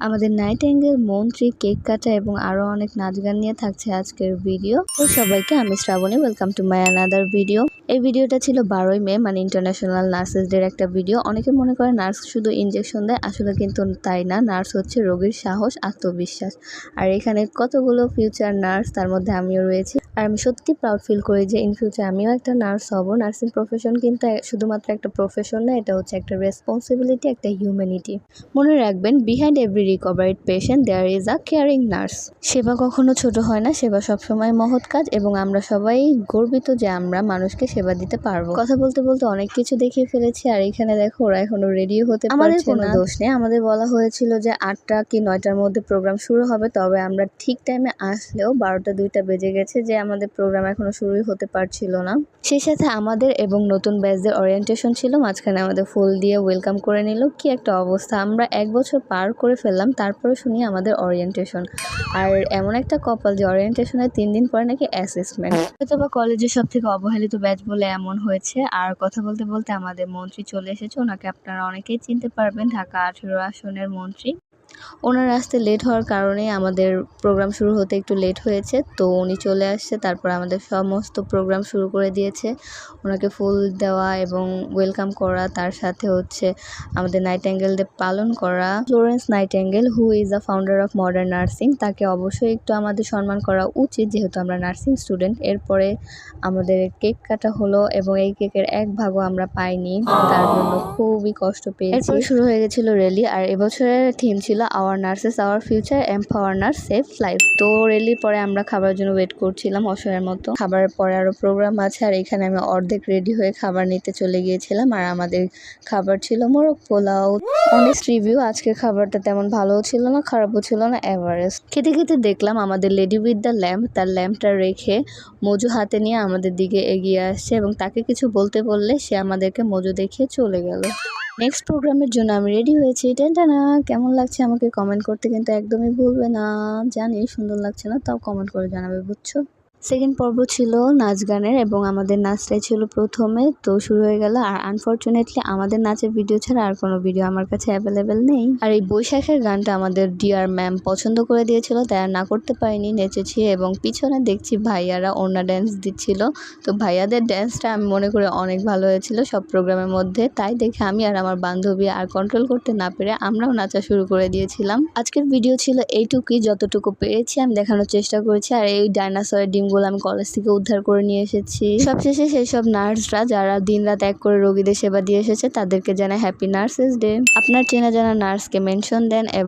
আমাদের নাইটিঙ্গেল, মন্ত্রী, কেক কাটা এবং আরও অনেক নাচ গান নিয়ে থাকছে আজকের ভিডিও। তো সবাইকে আমি Srabani, welcome to my another video. এই ভিডিওটা ছিল 12ই মে, মানে ইন্টারন্যাশনাল নার্সেস ডের একটা ভিডিও। অনেকে মনে করে নার্স শুধু ইনজেকশন দেয়, আসলে কিন্তু তাই না। নার্স হচ্ছে রোগীর সাহস, আত্মবিশ্বাস। আর এখানে কতগুলো ফিউচার নার্স, তার মধ্যে আমিও রয়েছি। আর আমি সত্যি প্রাউড ফিল করি যে ইন ফিউচার আমিও একটা নার্স হব। নার্সিং প্রফেশন কিন্তু শুধুমাত্র একটা প্রফেশন না, এটা হচ্ছে একটা রেসপন্সিবিলিটি, একটা হিউম্যানিটি। মনে রাখবেন, behind every recovered patient there is a caring nurse. সেবা কখনো ছোট হয় না, সেবা সবসময় মহৎ কাজ, এবং আমরা সবাই গর্বিত যে আমরা মানুষকে সেবা দিতে পারবো। কথা বলতে বলতে অনেক কিছু দেখিয়ে ফেলেছি। আর এখানে দেখো, ওরা এখনো রেডিও হতে পারছে না। আমাদের কোনো দোষ নেই। আমাদের বলা হয়েছিল যে 8টা কি 9টার মধ্যে প্রোগ্রাম শুরু হবে, তবে আমরা ঠিক টাইমে আসলেও 12টা 2টা বেজে গেছে, যে আমাদের প্রোগ্রাম এখনো শুরুই হতে পারছিল না। সেই সাথে আমাদের এবং নতুন ব্যাচদের ওরিয়েন্টেশন ছিল, মাঝখানে আমাদের ফুল দিয়ে ওয়েলকাম করে নিল। কি একটা অবস্থা! আমরা 1 বছর পার করে ফেললাম, তারপরে শুনি আমাদের ওরিয়েন্টেশন। আর এমন একটা কপাল যে ওরিয়েন্টেশনের 3 দিন পরে নাকি অ্যাসেসমেন্ট। হয়তো বা কলেজের সব থেকে অবহেলিত ব্যাচ বলে এমন হয়েছে। আর কথা বলতে বলতে আমাদের মন্ত্রী চলে এসেছে। ওনাকে আপনারা অনেকেই চিনতে পারবেন, ঢাকা 18 আসনের মন্ত্রী। ওনার আসতে লেট হওয়ার কারণে আমাদের প্রোগ্রাম শুরু হতে একটু লেট হয়েছে। তো উনি চলে আসছে, তারপর আমাদের সমস্ত প্রোগ্রাম শুরু করে দিয়েছে। ওনাকে ফুল দেওয়া এবং ওয়েলকাম করা, তার সাথে হচ্ছে আমাদের নাইটিঙ্গেল ডে পালন করা। Florence nightingale, who is the founder of modern nursing, তাকে অবশ্যই একটু আমাদের সম্মান করা উচিত, যেহেতু আমরা নার্সিং স্টুডেন্ট। এরপরে আমাদের কেক কাটা হলো এবং এই কেকের 1 ভাগও আমরা পাইনি, তার জন্য খুবই কষ্ট পেয়েছি। এরপর শুরু হয়ে গেছিল র্যালি। আর এবছরের থিম ছিল our nurses our future, empower nurse save life. তো র্যালির পরে আমরা খাবারের জন্য ওয়েট করছিলাম অসহায়ের মতো। খাবারের পরে আরও প্রোগ্রাম আছে, আর এখানে আমি অর্ধেক রেডি হয়ে খাবার নিতে চলে গিয়েছিলাম। আর আমাদের খাবার ছিল মোরগ পোলাও। অনেস্ট রিভিউ, আজকের খাবারটা তেমন ভালোও ছিল না, খারাপও ছিল না, এভারেস্ট। খেতে খেতে দেখলাম আমাদের লেডি উইথ দ্য ল্যাম্প তার ল্যাম্পটা রেখে মজু হাতে নিয়ে আমাদের দিকে এগিয়ে আসছে, এবং তাকে কিছু বলতে বললে সে আমাদেরকে মজু দেখিয়ে চলে গেল। নেক্সট প্রোগ্রামের জন্য আমি রেডি হয়েছি। টেনটানা! কেমন লাগছে আমাকে কমেন্ট করতে কিন্তু একদমই ভুলবে না। জানি সুন্দর লাগছে না, তাও কমেন্ট করে জানাবে, বুঝছো? সেকেন্ড পর্ব ছিল নাচ গানের, এবং আমাদের নাচটাই ছিল প্রথমে। তো শুরু হয়ে গেল। আর আনফর্চুনেটলি আমাদের নাচের ভিডিও ছাড়া আর কোনো ভিডিও আমার কাছে অ্যাভেলেবেল নেই। আর এই বৈশাখের গানটা আমাদের ডিয়ার ম্যাম পছন্দ করে দিয়েছিল, তাই আর না করতে পারিনি, নেচেছি। এবং পিছনে দেখছি ভাইয়ারা ওড়না ড্যান্স দিচ্ছিল। তো ভাইয়াদের ড্যান্সটা আমি মনে করি অনেক ভালো হয়েছিল সব প্রোগ্রামের মধ্যে। তাই দেখে আমি আর আমার বান্ধবী আর কন্ট্রোল করতে না পেরে আমরাও নাচা শুরু করে দিয়েছিলাম। আজকের ভিডিও ছিল এইটুকুই, যতটুকু পেরেছি আমি দেখানোর চেষ্টা করেছি। আর এই ডাইনোসরের ডিমগুলো আমি কলেজ থেকে উদ্ধার করে নিয়ে এসেছি। সবশেষে সেই সব নার্সরা যারা দিনরাত এক করে রোগীদের সেবা দিয়ে এসেছে, তাদেরকে জানাই হ্যাপি নার্সেস ডে। আপনার চেনা জানা নার্সকে মেনশন দেন।